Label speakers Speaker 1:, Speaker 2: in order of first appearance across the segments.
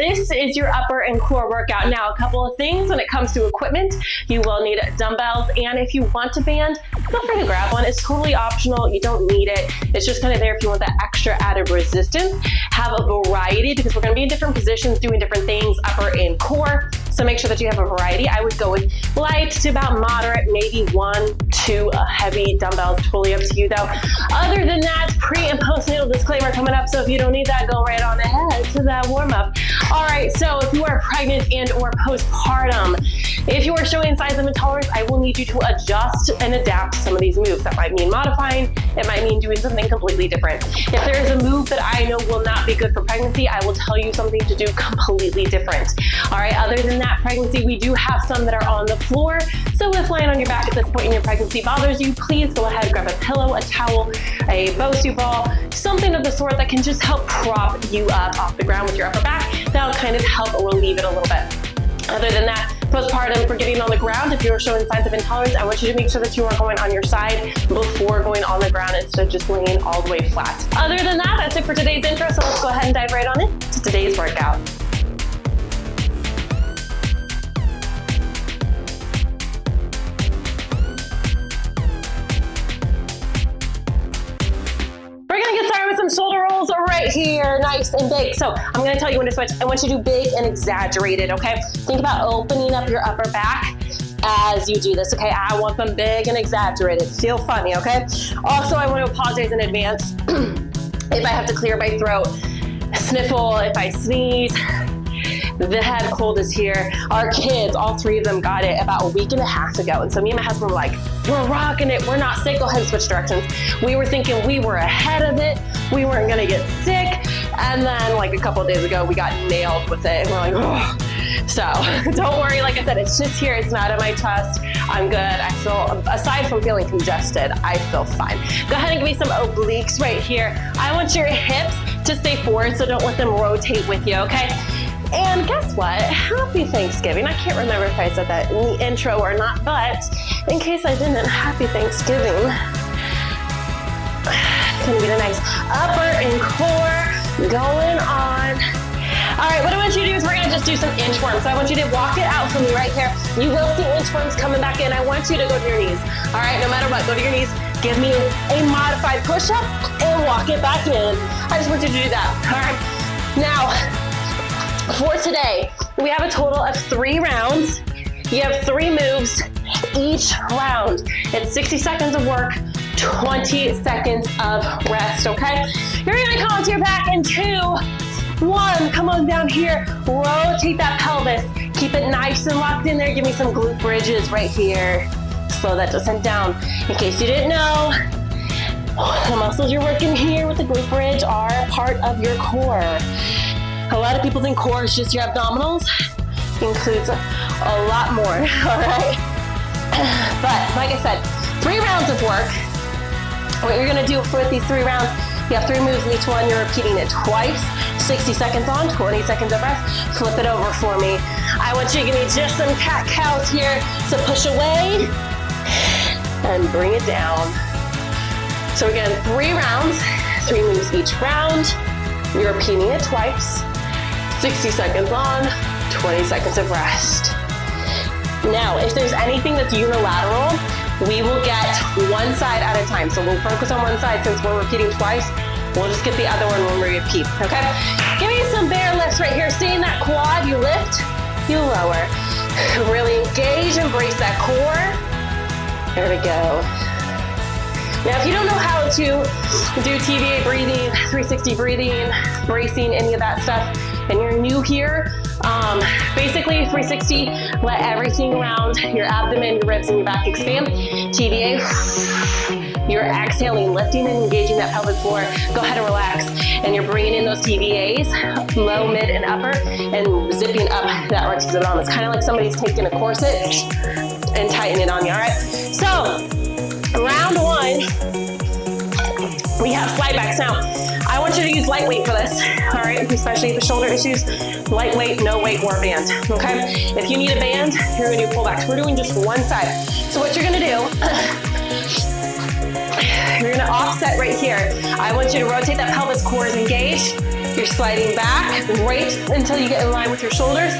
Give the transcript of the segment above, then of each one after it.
Speaker 1: this is your upper and core workout. Now, a couple of things when it comes to equipment, you will need dumbbells, and if you want to band, feel free to grab one. It's totally optional. You don't need it. It's just kind of there if you want that extra added resistance. Have a variety because we're going to be in different positions doing different things, upper and core. So make sure that you have a variety. I would go with light to about moderate, maybe 1, 2 heavy dumbbells. Totally up to you though. Other than that, pre and postnatal disclaimer coming up. So if you don't need that, go right on ahead to that warm up. All right. So if you are pregnant and or postpartum, if you are showing signs of intolerance, I will need you to adjust and adapt some of these moves. That might mean modifying. It might mean doing something completely different. If there is a move that I know will not be good for pregnancy, I will tell you something to do completely different. All right. Other than that, pregnancy, we do have some that are on the floor. So if lying on your back at this point in your pregnancy bothers you, please go ahead, grab a pillow, a towel, a Bosu ball, something of the sort that can just help prop you up off the ground with your upper back. That'll kind of help relieve it a little bit. Other than that, postpartum, for getting on the ground, if you are showing signs of intolerance, I want you to make sure that you are going on your side before going on the ground instead of just laying all the way flat. Other than that, that's it for today's intro. So let's go ahead and dive right on into today's workout. Shoulder rolls right here, nice and big. So I'm going to tell you when to switch. I want you to do big and exaggerated, okay? Think about opening up your upper back as you do this, okay? I want them big and exaggerated. Feel funny, okay? Also, I want to apologize in advance if I have to clear my throat, sniffle, if I sneeze. The head cold is here. Our kids, all 3 of them got it about a week and a half ago. And so me and my husband were like, we're rocking it. We're not sick. Go ahead and switch directions. We were thinking we were ahead of it. We weren't going to get sick. And then like a couple of days ago, we got nailed with it. And we're like, oh. So don't worry. Like I said, it's just here. It's not in my chest. I'm good. I feel, aside from feeling congested, I feel fine. Go ahead and give me some obliques right here. I want your hips to stay forward, so don't let them rotate with you, okay? And guess what? Happy Thanksgiving. I can't remember if I said that in the intro or not, but in case I didn't, happy Thanksgiving. Gonna be the nice upper and core going on. All right, what I want you to do is we're gonna just do some inchworms. So I want you to walk it out for me right here. You will see inchworms coming back in. I want you to go to your knees. All right, no matter what, go to your knees. Give me a modified push-up and walk it back in. I just want you to do that. All right, now, for today, we have a total of 3 rounds. You have 3 moves each round. It's 60 seconds of work, 20 seconds of rest, okay? You're gonna come onto your back in 2, 1. Come on down here, rotate that pelvis. Keep it nice and locked in there. Give me some glute bridges right here. Slow that descent down. In case you didn't know, the muscles you're working here with the glute bridge are part of your core. A lot of people think core is just your abdominals. It includes a lot more, all right? But like I said, 3 rounds of work. What you're gonna do for these 3 rounds, you have 3 moves in each one. You're repeating it twice, 60 seconds on, 20 seconds of rest. Flip it over for me. I want you to give me just some cat-cows here. So push away and bring it down. So again, 3 rounds, 3 moves each round. You're repeating it twice. 60 seconds on, 20 seconds of rest. Now, if there's anything that's unilateral, we will get one side at a time. So we'll focus on one side since we're repeating twice. We'll just get the other one when we repeat, okay? Give me some bear lifts right here. Stay in that quad. You lift, you lower. Really engage, embrace that core. There we go. Now, if you don't know how to do TVA breathing, 360 breathing, bracing, any of that stuff, and you're new here, basically 360, let everything around your abdomen, your ribs, and your back expand. TVA, you're exhaling, lifting and engaging that pelvic floor. Go ahead and relax. And you're bringing in those TVAs, low, mid, and upper, and zipping up that rectus abdominis. It's kind of like somebody's taking a corset and tightening it on you, all right? So, round 1, we have slide backs. Now, I want you to use light weight for this, all right? Especially with shoulder issues, lightweight, no weight, or band, okay? If you need a band, you're gonna do pullbacks. We're doing just one side. So what you're gonna do You're gonna offset right here. I want you to rotate that pelvis, core is engaged. You're sliding back, right until you get in line with your shoulders.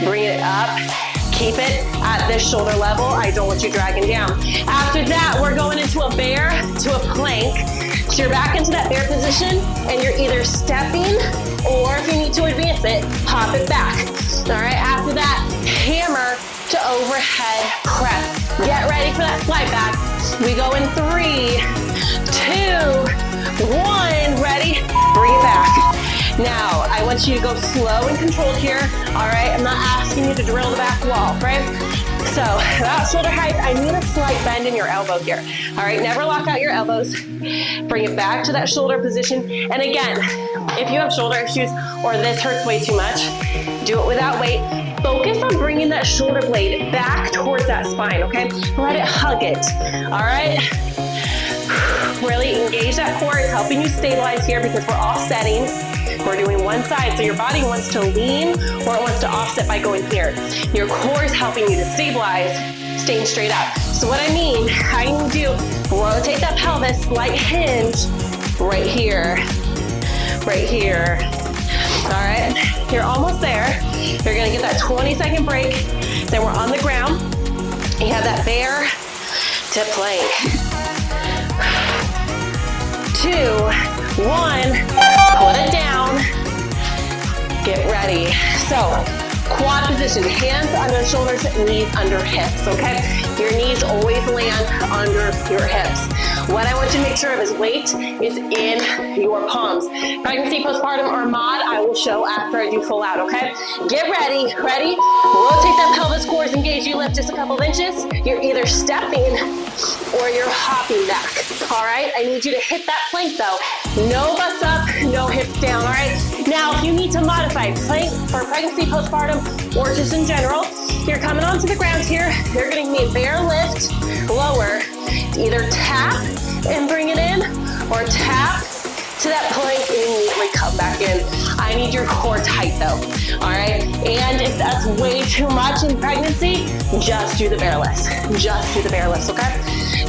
Speaker 1: Bring it up, keep it at this shoulder level. I don't want you dragging down. After that, we're going into a bear to a plank. So you're back into that bear position, and you're either stepping, or if you need to advance it, pop it back. All right, after that, hammer to overhead press. Get ready for that slide back. We go in 3, 2, 1, ready? Bring it back. Now, I want you to go slow and controlled here, all right? I'm not asking you to drill the back wall, right? So, about shoulder height, I need a slight bend in your elbow here, all right? Never lock out your elbows. Bring it back to that shoulder position. And again, if you have shoulder issues or this hurts way too much, do it without weight. Focus on bringing that shoulder blade back towards that spine, okay? Let it hug it, all right? Really engage that core. It's helping you stabilize here because we're offsetting. We're doing one side, so your body wants to lean or it wants to offset by going here. Your core is helping you to stabilize, staying straight up. So what I need you to rotate that pelvis, slight hinge, right here, right here. All right, you're almost there. You're gonna get that 20-second break. Then we're on the ground. You have that bear to plank. 2, 1, put it down, get ready. So, quad position, hands under shoulders, knees under hips, okay? Your knees always land under your hips. What I want you to make sure of is weight is in your palms. Pregnancy, postpartum, or mod, I will show after I do full out, okay? Get ready, ready? Rotate that pelvis, core is engaged, you lift just a couple of inches. You're either stepping or you're hopping back, all right? I need you to hit that plank though. No butts up, no hips down, all right? Now, if you need to modify plank for pregnancy, postpartum, or just in general, you're coming onto the ground here. You're gonna need bear lift, lower, either tap and bring it in, or tap to that plank and immediately come back in. I need your core tight though, all right? And if that's way too much in pregnancy, just do the bear lifts. Just do the bear lifts, okay?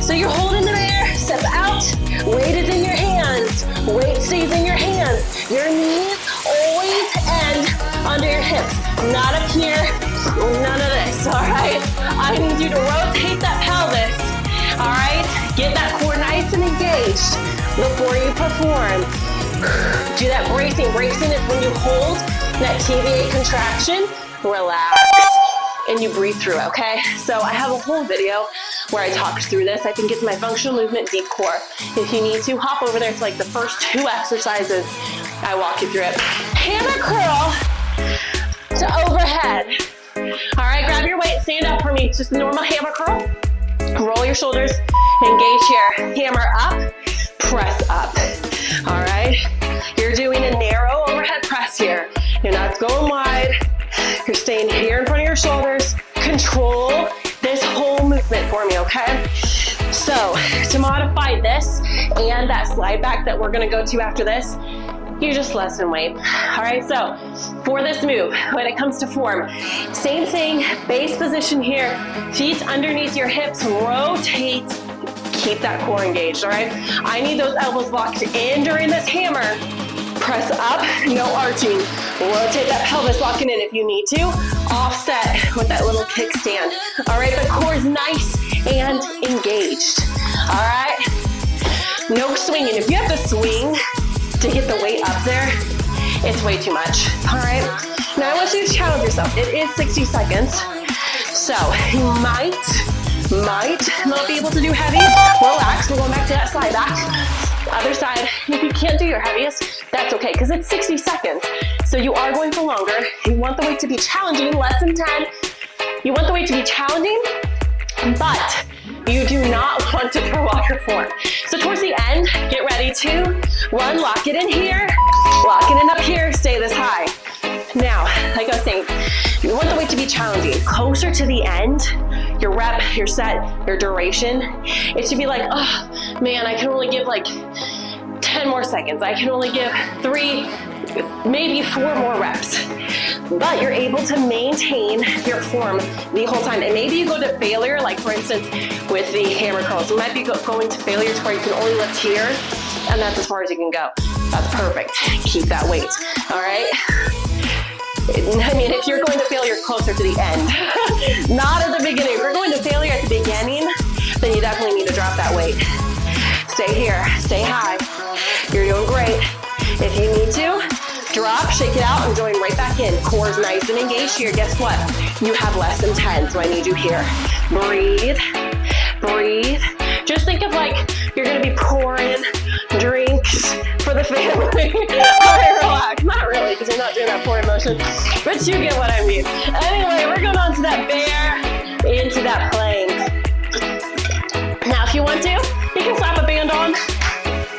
Speaker 1: So you're holding the bear, step out, weight is in your hands, weight stays in your hands. Your knees always end under your hips, not up here, none of this, all right? I need you to rotate that pelvis, all right? Get that core nice and engaged before you perform. Do that bracing. Bracing is when you hold that TVA contraction, relax, and you breathe through it, okay? So I have a whole video where I talk through this. I think it's my functional movement deep core. If you need to, hop over there. It's like the first 2 exercises. I walk you through it. Hammer curl to overhead. All right, grab your weight, stand up for me. It's just a normal hammer curl. Roll your shoulders, engage here. Hammer up, press up. All right, you're doing a narrow overhead press here. You're not going wide. You're staying here in front of your shoulders. Control this whole movement for me, okay? So to modify this and that slide back that we're gonna go to after this, you just lessen weight. All right, so for this move, when it comes to form, same thing, base position here, feet underneath your hips, rotate, keep that core engaged, all right? I need those elbows locked in during this hammer. Press up, no arching. Rotate that pelvis, locking in if you need to. Offset with that little kickstand. All right, the core is nice and engaged. All right, no swinging. If you have to swing to get the weight up there, it's way too much. All right, now I want you to challenge yourself. It is 60 seconds, so you might not be able to do heavy. Relax, we're going back to that slide back. Other side, if you can't do your heaviest, that's okay, because it's 60 seconds. So you are going for longer. You want the weight to be challenging, less than 10. You want the weight to be challenging, but you do not want to throw off your form. So towards the end, get ready to run, lock it in here, lock it in up here, stay this high. Now, like I was saying, you want the weight to be challenging. Closer to the end, your rep, your set, your duration, it should be like, oh man, I can only give like 10 10 more seconds. I can only give 3, maybe 4 more reps. But you're able to maintain your form the whole time. And maybe you go to failure, like for instance, with the hammer curls. You might be going to failure to where you can only lift here, and that's as far as you can go. That's perfect. Keep that weight, all right? I mean, if you're going to failure, closer to the end. Not at the beginning. If you're going to failure at the beginning, then you definitely need to drop that weight. Stay here, stay high. You're doing great. If you need to, drop, shake it out, and join right back in. Core's nice and engaged here. Guess what? You have less than 10, so I need you here. Breathe, breathe. Just think of like you're gonna be pouring drinks for the family. All right, relax. Not really, because you're not doing that pouring motion, but you get what I mean. Anyway, we're going on to that bear, into that plank. Now, if you want to, you can slap a band on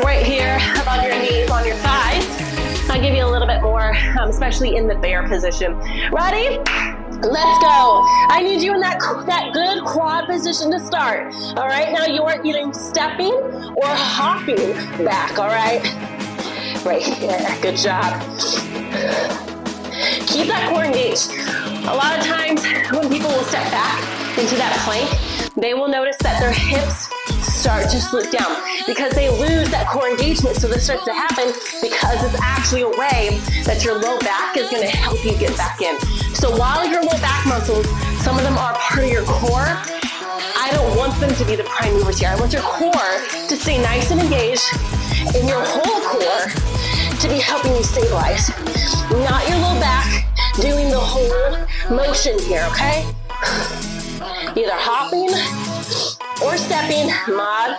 Speaker 1: right here, above your knees, on your thighs. I'll give you a little bit more, especially in the bear position. Ready? Let's go. I need you in that good quad position to start. All right, now you're either stepping or hopping back, all right? Right here, good job. Keep that core engaged. A lot of times when people will step back into that plank, they will notice that their hips start to slip down because they lose that core engagement. So this starts to happen because it's actually a way that your low back is gonna help you get back in. So while your low back muscles, some of them are part of your core, I don't want them to be the prime movers here. I want your core to stay nice and engaged and your whole core to be helping you stabilize. Not your low back doing the whole motion here, okay? Either hopping or stepping. Mod,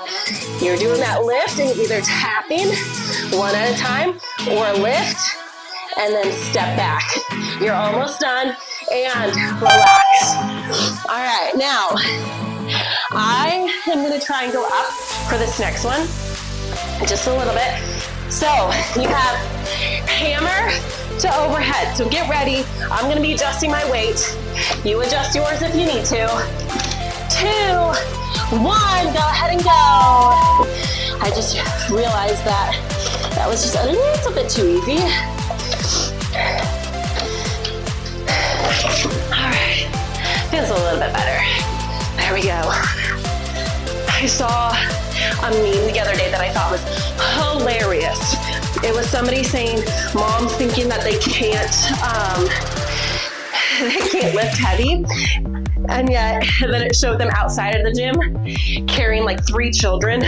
Speaker 1: you're doing that lift and either tapping one at a time or lift and then step back. You're almost done and relax. All right, now I am gonna try and go up for this next one, just a little bit. So you have hammer to overhead. So get ready. I'm gonna be adjusting my weight. You adjust yours if you need to. 2, 1, go ahead and go. I just realized that was just a little bit too easy. All right, feels a little bit better. There we go. I saw a meme the other day that I thought was hilarious. It was somebody saying moms thinking that they can't lift heavy, and yet then it showed them outside of the gym carrying like 3 children,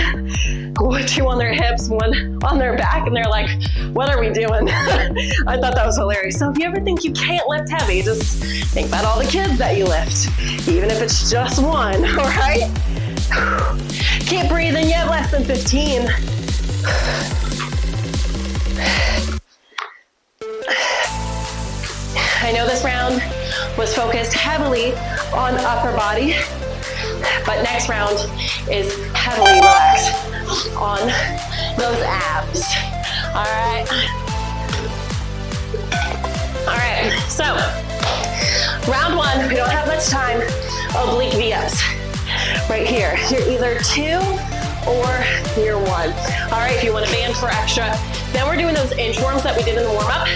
Speaker 1: 2 on their hips, 1 on their back, and they're like, what are we doing? I thought that was hilarious. So if you ever think you can't lift heavy, just think about all the kids that you lift, even if it's just 1, all right? Can't breathe and you have less than 15. I know this round was focused heavily on upper body, but next round is heavily relaxed on those abs. All right. All right, so round 1, we don't have much time, oblique V-ups. Right here, you're either 2 or you're 1. All right, if you want to band for extra, then we're doing those inchworms that we did in the warm-up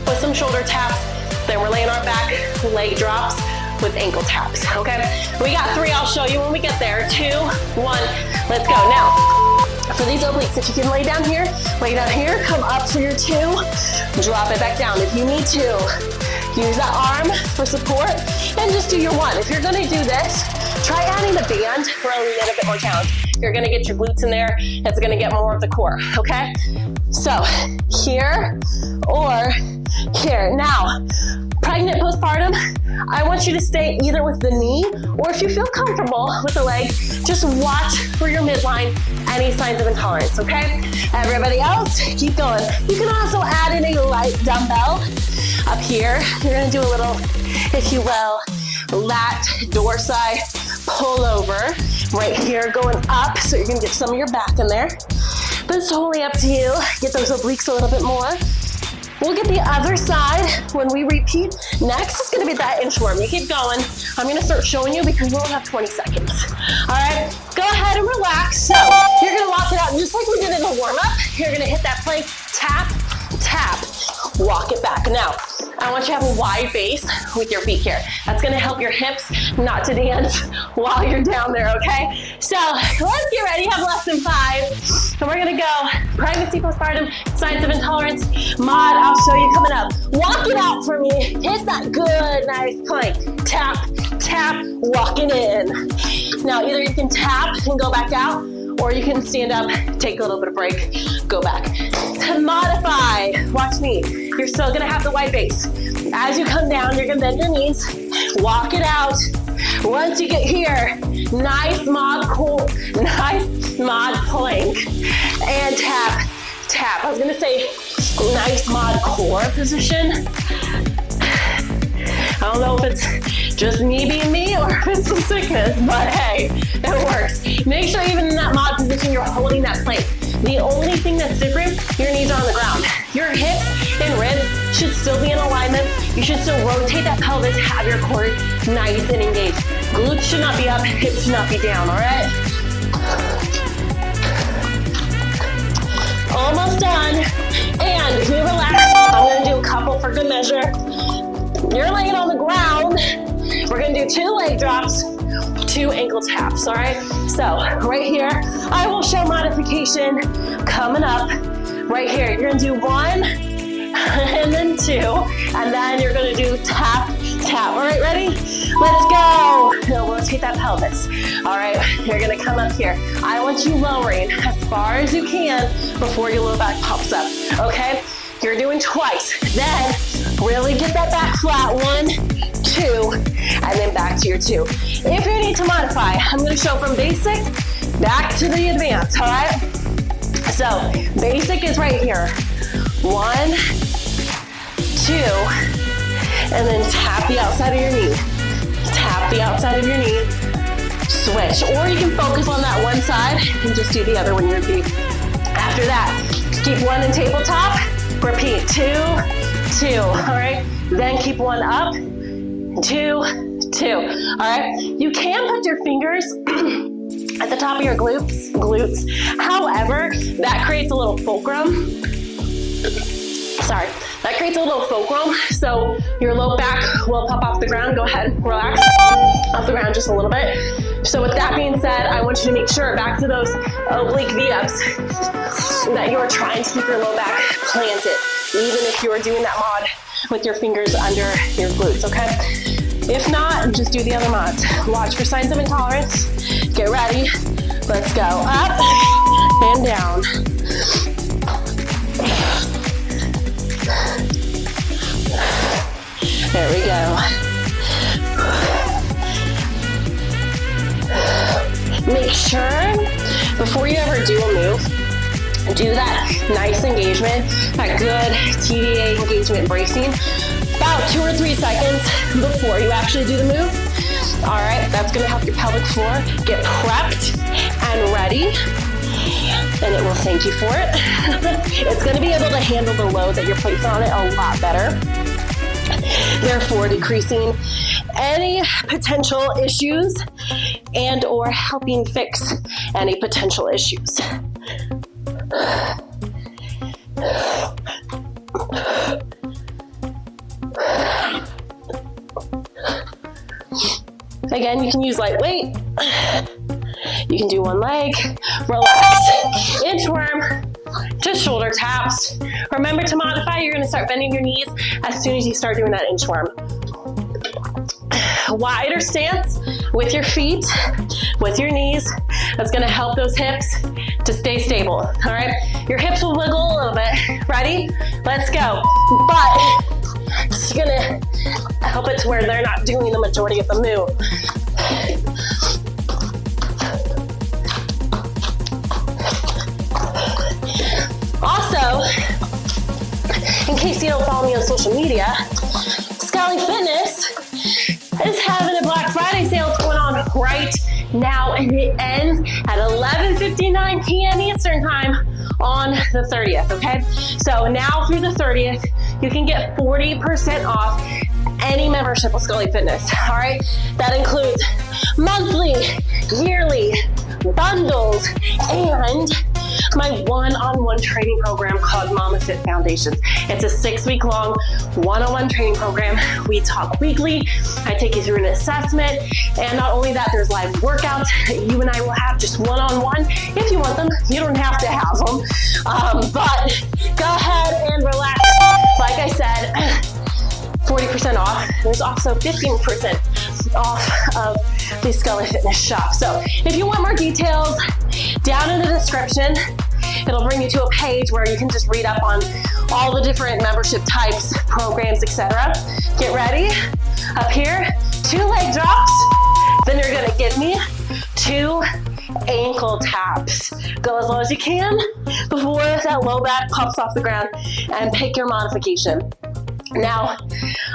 Speaker 1: with some shoulder taps. Then we're laying our back, leg drops with ankle taps, okay? We got 3, I'll show you when we get there. 2, 1, let's go. Now, for these obliques, if you can lay down here, come up for your 2, drop it back down. If you need to, use that arm for support, and just do your 1. If you're gonna do this, try adding the band for a little bit more challenge. You're gonna get your glutes in there, it's gonna get more of the core, okay? So, here or here. Now, pregnant postpartum, I want you to stay either with the knee, or if you feel comfortable with the leg, just watch for your midline, any signs of intolerance, okay? Everybody else, keep going. You can also add in a light dumbbell up here. You're gonna do a little, if you will, lat dorsi pull over right here, going up, so you're gonna get some of your back in there. But it's totally up to you. Get those obliques a little bit more. We'll get the other side when we repeat. Next is gonna be that inchworm. You keep going. I'm gonna start showing you because we'll have 20 seconds. All right, go ahead and relax. So you're gonna walk it out just like we did in the warm up. You're gonna hit that plank, tap, tap, walk it back. Now, I want you to have a wide base with your feet here. That's gonna help your hips not to dance while you're down there, okay? So let's get ready, have less than 5. And we're gonna go pregnancy, postpartum, signs of intolerance, mod, I'll show you coming up. Walk it out for me, hit that good, nice plank. Tap, tap, walk it in. Now either you can tap and go back out, or you can stand up, take a little bit of break, go back. To modify, watch me. You're still gonna have the wide base. As you come down, you're gonna bend your knees, walk it out. Once you get here, nice mod plank, and tap, tap. I was gonna say nice mod core position. I don't know if it's just me being me or if it's some sickness, but hey, it works. Make sure even in that mod position, you're holding that plank. The only thing that's different, your knees are on the ground. Your hips and ribs should still be in alignment. You should still rotate that pelvis, have your core nice and engaged. Glutes should not be up, hips should not be down, all right? Almost done. And if you relax, I'm gonna do a couple for good measure. You're laying on the ground. We're gonna do 2 leg drops, 2 ankle taps, all right? So right here, I will show modification coming up. Right here, you're gonna do 1, and then 2, and then you're gonna do tap, tap. All right, ready? Let's go. Now rotate that pelvis. All right, you're gonna come up here. I want you lowering as far as you can before your low back pops up, okay? You're doing twice. Then really get that back flat. 1, 2, and then back to your 2. If you need to modify, I'm gonna show from basic back to the advanced, all right? So basic is right here. 1, 2, and then tap the outside of your knee. Tap the outside of your knee. Switch, or you can focus on that one side and just do the other when you repeat. After that, keep 1 in tabletop. Repeat 2, 2, all right? Then keep 1 up, 2, 2, all right? You can put your fingers at the top of your glutes. However, that creates a little fulcrum. Sorry, that creates a little fulcrum, so your low back will pop off the ground. Go ahead, relax off the ground just a little bit. So with that being said, I want you to make sure, back to those oblique V-ups, that you're trying to keep your low back planted, even if you're doing that mod with your fingers under your glutes, okay? If not, just do the other mods. Watch for signs of intolerance. Get ready. Let's go. Up and down. There we go. Make sure before you ever do a move, do that nice engagement, that good TDA engagement bracing, about 2 or 3 seconds before you actually do the move. All right, that's gonna help your pelvic floor get prepped and ready, and it will thank you for it. It's gonna be able to handle the load that you're placing on it a lot better, therefore decreasing any potential issues and or helping fix any potential issues. Again, you can use lightweight. You can do 1 leg, relax. Inchworm to shoulder taps. Remember to modify, you're gonna start bending your knees as soon as you start doing that inchworm. Wider stance with your feet, with your knees. That's gonna help those hips to stay stable, all right? Your hips will wiggle a little bit. Ready? Let's go. But it's gonna help it to where they're not doing the majority of the move. Also, in case you don't follow me on social media, Scully Fitness is having a Black Friday sale going on right now, and it ends at 11:59 p.m. Eastern Time on the 30th, okay? So now through the 30th, you can get 40% off any membership with Scully Fitness, all right? That includes monthly, yearly, bundles, and my one-on-one training program called Momma Fit Foundations. It's a 6-week-long one-on-one training program. We talk weekly. I take you through an assessment. And not only that, there's live workouts you and I will have just one-on-one. If you want them, you don't have to have them. But go ahead and relax. Like I said, 40% off. There's also 15% off of the Scully Fitness shop. So if you want more details, down in the description, it'll bring you to a page where you can just read up on all the different membership types, programs, etc. Get ready. Up here, 2 leg drops. Then you're gonna give me 2 ankle taps. Go as low as you can before that low back pops off the ground, and pick your modification. Now,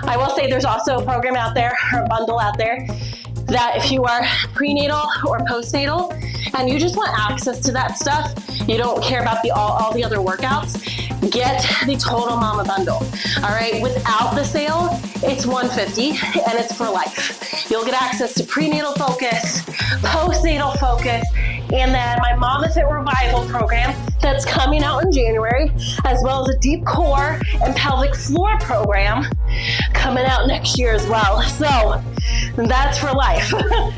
Speaker 1: I will say there's also a program out there, or a bundle out there, that if you are prenatal or postnatal and you just want access to that stuff, you don't care about all the other workouts, get the total Momma bundle. All right, without the sale, it's $150 and it's for life. You'll get access to prenatal focus, postnatal focus, and then my Momma Fit Revival program that's coming out in January, as well as a deep core and pelvic floor program coming out next year as well. So that's for life.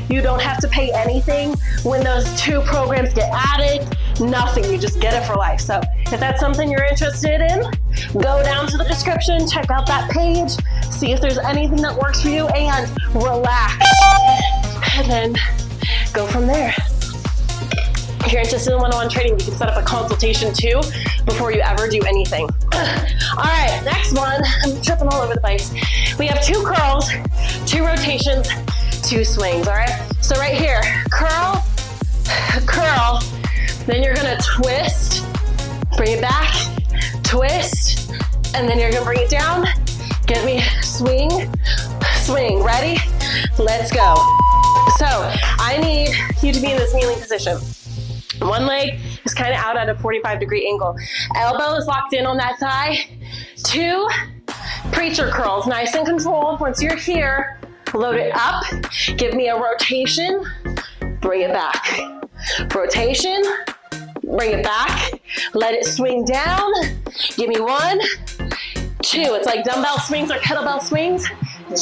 Speaker 1: You don't have to pay anything when those 2 programs get added, nothing, you just get it for life. So if that's something you're interested in, go down to the description, check out that page, see if there's anything that works for you, and relax, and then go from there. If you're interested in one-on-one training, you can set up a consultation too before you ever do anything. All right, next one. I'm tripping all over the place. We have 2 curls, 2 rotations, 2 swings, all right? So right here, curl, curl, then you're gonna twist, bring it back, twist, and then you're gonna bring it down. Get me swing, swing. Ready? Let's go. So I need you to be in this kneeling position. One leg is kind of out at a 45-degree angle. Elbow is locked in on that thigh. 2 preacher curls, nice and controlled. Once you're here, load it up. Give me a rotation, bring it back. Rotation, bring it back. Let it swing down. Give me 1, 2. It's like dumbbell swings or kettlebell swings,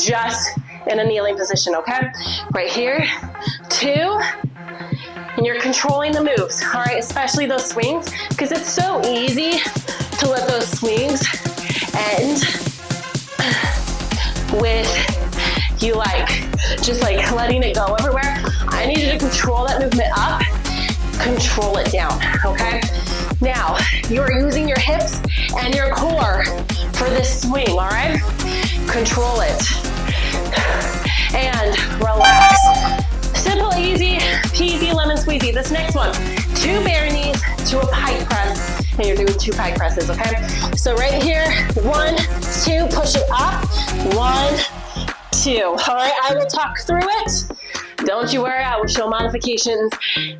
Speaker 1: just in a kneeling position, okay? Right here, 2. And you're controlling the moves, all right? Especially those swings, because it's so easy to let those swings end with you just letting it go everywhere. I need you to control that movement up, control it down, okay? Now, you're using your hips and your core for this swing, all right? Control it and relax. Simple, easy, peasy, lemon squeezy. This next one, 2 bare knees to a pike press, and you're doing 2 pike presses, okay? So right here, 1, 2, push it up, 1, 2. All right, I will talk through it. Don't you worry, I will show modifications.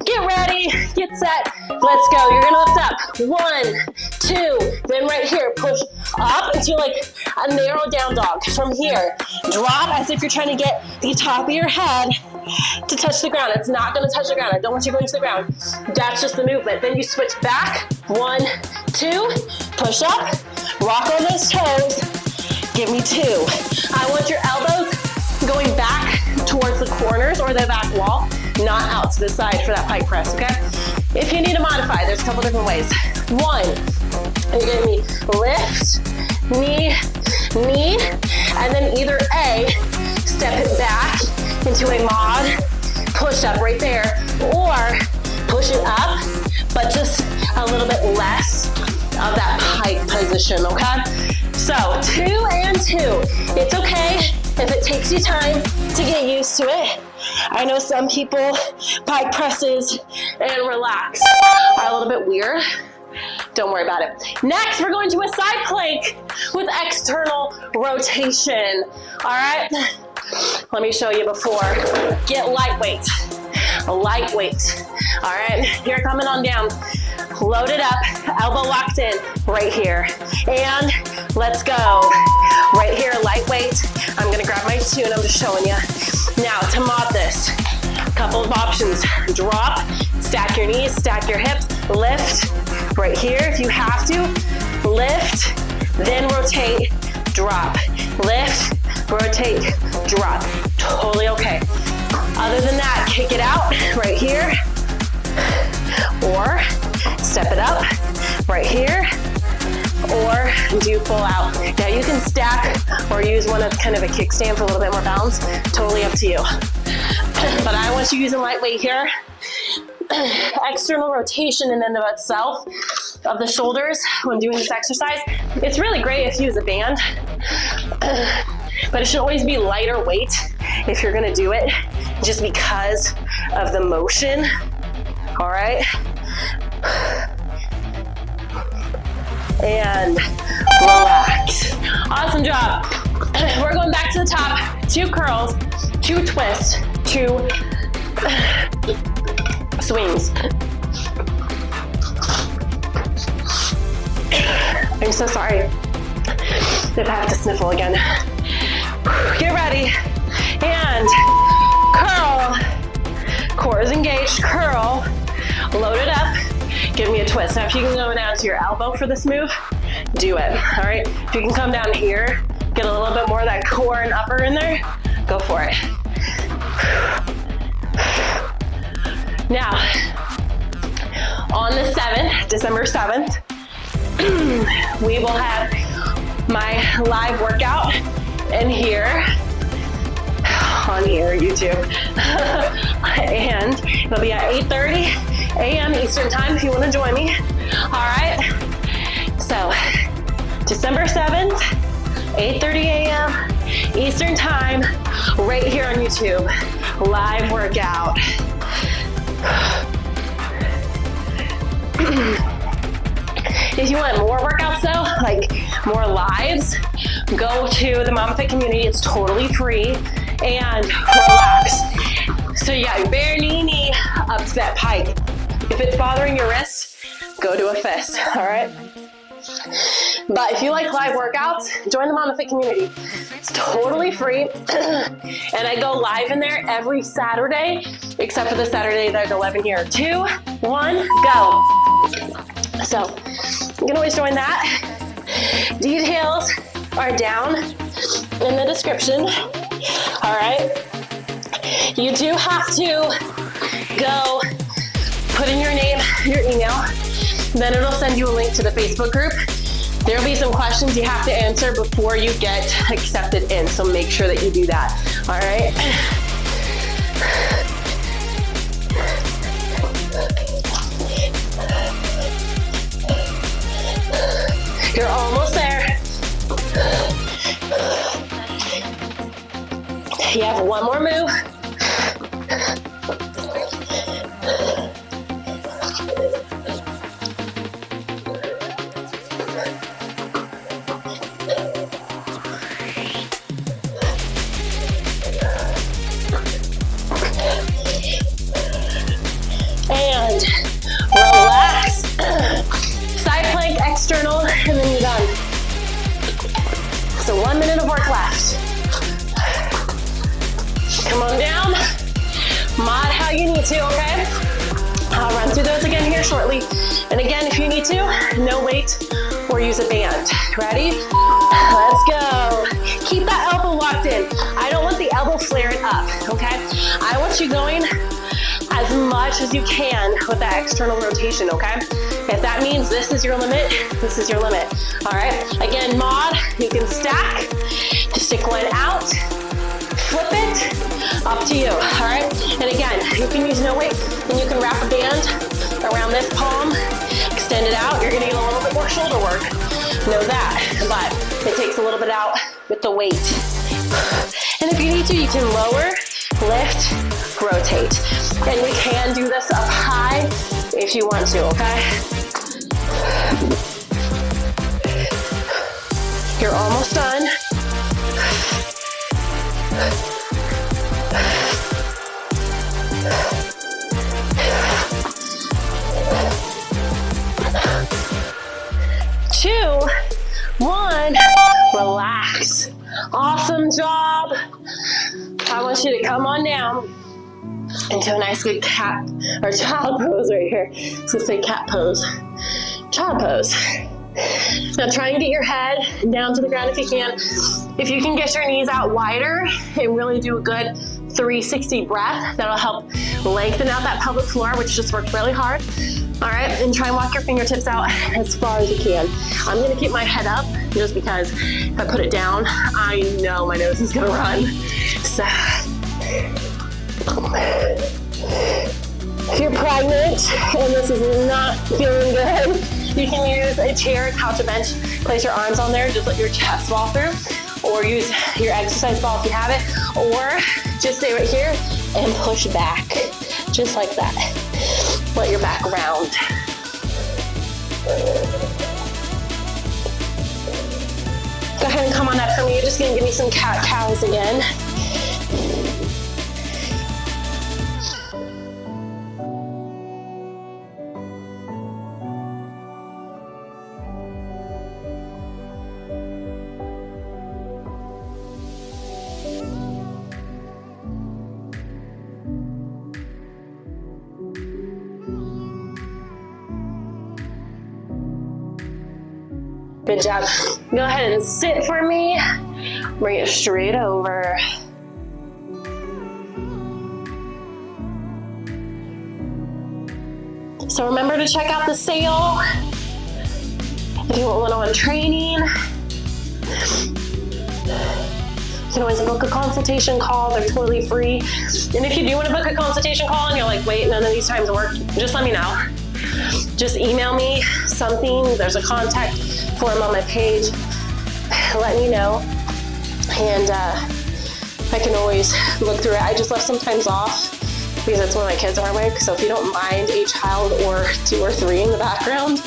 Speaker 1: Get ready, get set, let's go. You're gonna lift up, 1, 2, then right here, push up into a narrow down dog. From here, drop as if you're trying to get the top of your head to touch the ground. It's not gonna touch the ground. I don't want you going to the ground. That's just the movement. Then you switch back, 1, 2, push up, rock on those toes, give me 2. I want your elbows going back towards the corners or the back wall, not out to the side for that pike press, okay? If you need to modify, there's a couple different ways. 1, you're gonna be lift, knee, knee, and then either A, step it back into a mod, push up right there, or push it up, but just a little bit less of that pike position, okay? So 2 and 2. It's okay if it takes you time to get used to it. I know some people pike presses and relax are a little bit weird. Don't worry about it. Next, we're going to a side plank with external rotation. All right, let me show you before. Get lightweight, lightweight. All right, you're coming on down. load it up, elbow locked in, right here. And let's go. Right here, lightweight. I'm gonna grab my two and I'm just showing you. Now to mod this, couple of options. Drop, stack your knees, stack your hips, lift, right here if you have to, lift, then rotate, drop, lift, rotate, drop. Totally okay. Other than that, kick it out right here, or step it up right here, or do full out. Now you can stack or use one as kind of a kickstand for a little bit more balance. Totally up to you. But I want you using lightweight here. External rotation in and of itself of the shoulders when doing this exercise. It's really great if you use a band, but it should always be lighter weight if you're gonna do it, just because of the motion. All right. And relax. Awesome job. We're going back to the top. 2 curls, 2 twists, 2 swings. I'm so sorry if I have to sniffle again. Get ready. And curl. Core is engaged. Curl. Load it up. Give me a twist. Now if you can go down to your elbow for this move, do it. All right. If you can come down here, get a little bit more of that core and upper in there, go for it. Now, on the 7th, December 7th, we will have my live workout in here, on here, YouTube. And it'll be at 8:30 a.m. Eastern time if you want to join me. All right. So, December 7th, 8:30 a.m. Eastern time, right here on YouTube. Live workout. If you want more workouts though, like more lives, go to the Momma Fit Community. It's totally free, and relax. So you got your bare knee up to that pike. If it's bothering your wrists, go to a fist, all right? But if you like live workouts, join the Momma Fit Community. It's totally free, and I go live in there every Saturday, except for the Saturday that I go live in here. 2, 1, go. So you can always join that. Details are down in the description. All right. You do have to go put in your name, your email, then it'll send you a link to the Facebook group. There'll be some questions you have to answer before you get accepted in, so make sure that you do that. All right. You're almost there. You have one more move. And relax. Side plank, external, and then you're done. So 1 minute of work left. Come on down. Mod how you need to, okay? I'll run through those again here shortly. And again, if you need to, no weight or use a band. Ready? Let's go. Keep that elbow locked in. I don't want the elbow flaring up, okay? I want you going as much as you can with that external rotation, okay? If that means this is your limit, this is your limit. All right, again, mod, you can stack, stick one out, flip it, up to you, all right? And again, you can use no weight, and you can wrap a band around this palm, extend it out, you're gonna get a little bit more shoulder work, know that, but it takes a little bit out with the weight. And if you need to, you can lower, lift, rotate. And you can do this up high if you want to, okay? You're almost done. Awesome job. I want you to come on down into a nice good cat or child pose right here. So say cat pose, child pose. Now try and get your head down to the ground if you can. If you can get your knees out wider and really do a good 360 breath, that'll help lengthen out that pelvic floor, which just worked really hard. All right, and try and walk your fingertips out as far as you can. I'm gonna keep my head up just because if I put it down, I know my nose is gonna run. So, if you're pregnant and this is not feeling good, you can use a chair, couch, a bench, place your arms on there and just let your chest fall through, or use your exercise ball if you have it, or just stay right here and push back, just like that. Let your back round. Go ahead and come on up for me. You're just gonna give me some cat-cows again. Good job. Go ahead and sit for me. Bring it straight over. So remember to check out the sale if you want one-on-one training. You can always book a consultation call. They're totally free. And if you do want to book a consultation call and you're like, wait, none of these times work, just let me know. Just email me something. There's a contact form on my page. Let me know. And I can always look through it. I just left some times off because that's when my kids are awake. So if you don't mind a child or 2 or 3 in the background.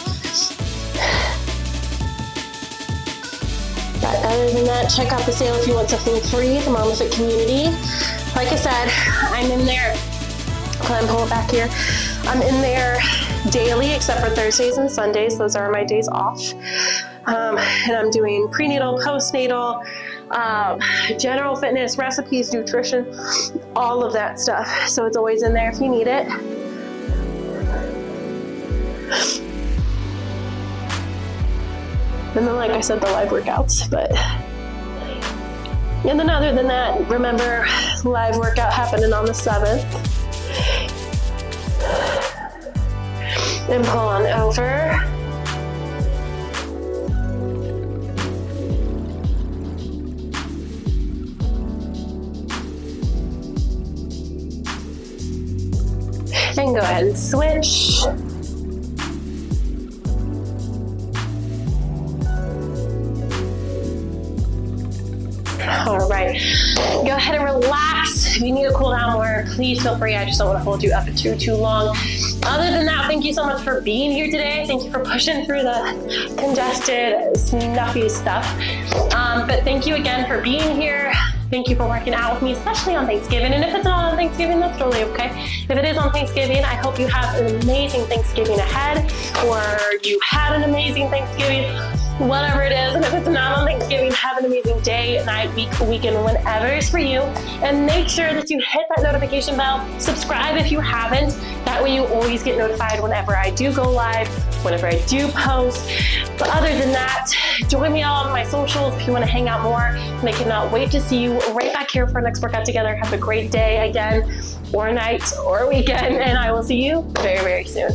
Speaker 1: But other than that, check out the sale if you want something free, the Momma Fit Community. Like I said, I'm in there. Climb, pull it back here. I'm in there daily except for Thursdays and Sundays. Those are my days off. And I'm doing prenatal, postnatal, general fitness, recipes, nutrition, all of that stuff. So it's always in there if you need it. And then, like I said, the live workouts. And then other than that, remember, live workout happening on the 7th. And pull on over. And go ahead and switch. All right, go ahead and relax. If you need to cool down more, please feel free. I just don't want to hold you up too long. Other than that, thank you so much for being here today. Thank you for pushing through the congested, snuffy stuff. But thank you again for being here. Thank you for working out with me, especially on Thanksgiving. And if it's not on Thanksgiving, that's totally okay. If it is on Thanksgiving, I hope you have an amazing Thanksgiving ahead, or you had an amazing Thanksgiving, whatever it is. And if it's not on Thanksgiving, have an amazing day, night, week, weekend, whenever is for you. And make sure that you hit that notification bell. Subscribe if you haven't. That way you always get notified whenever I do go live, whenever I do post. But other than that, join me on my socials if you want to hang out more. And I cannot wait to see you right back here for our next workout together. Have a great day again, or night, or weekend. And I will see you very, very soon.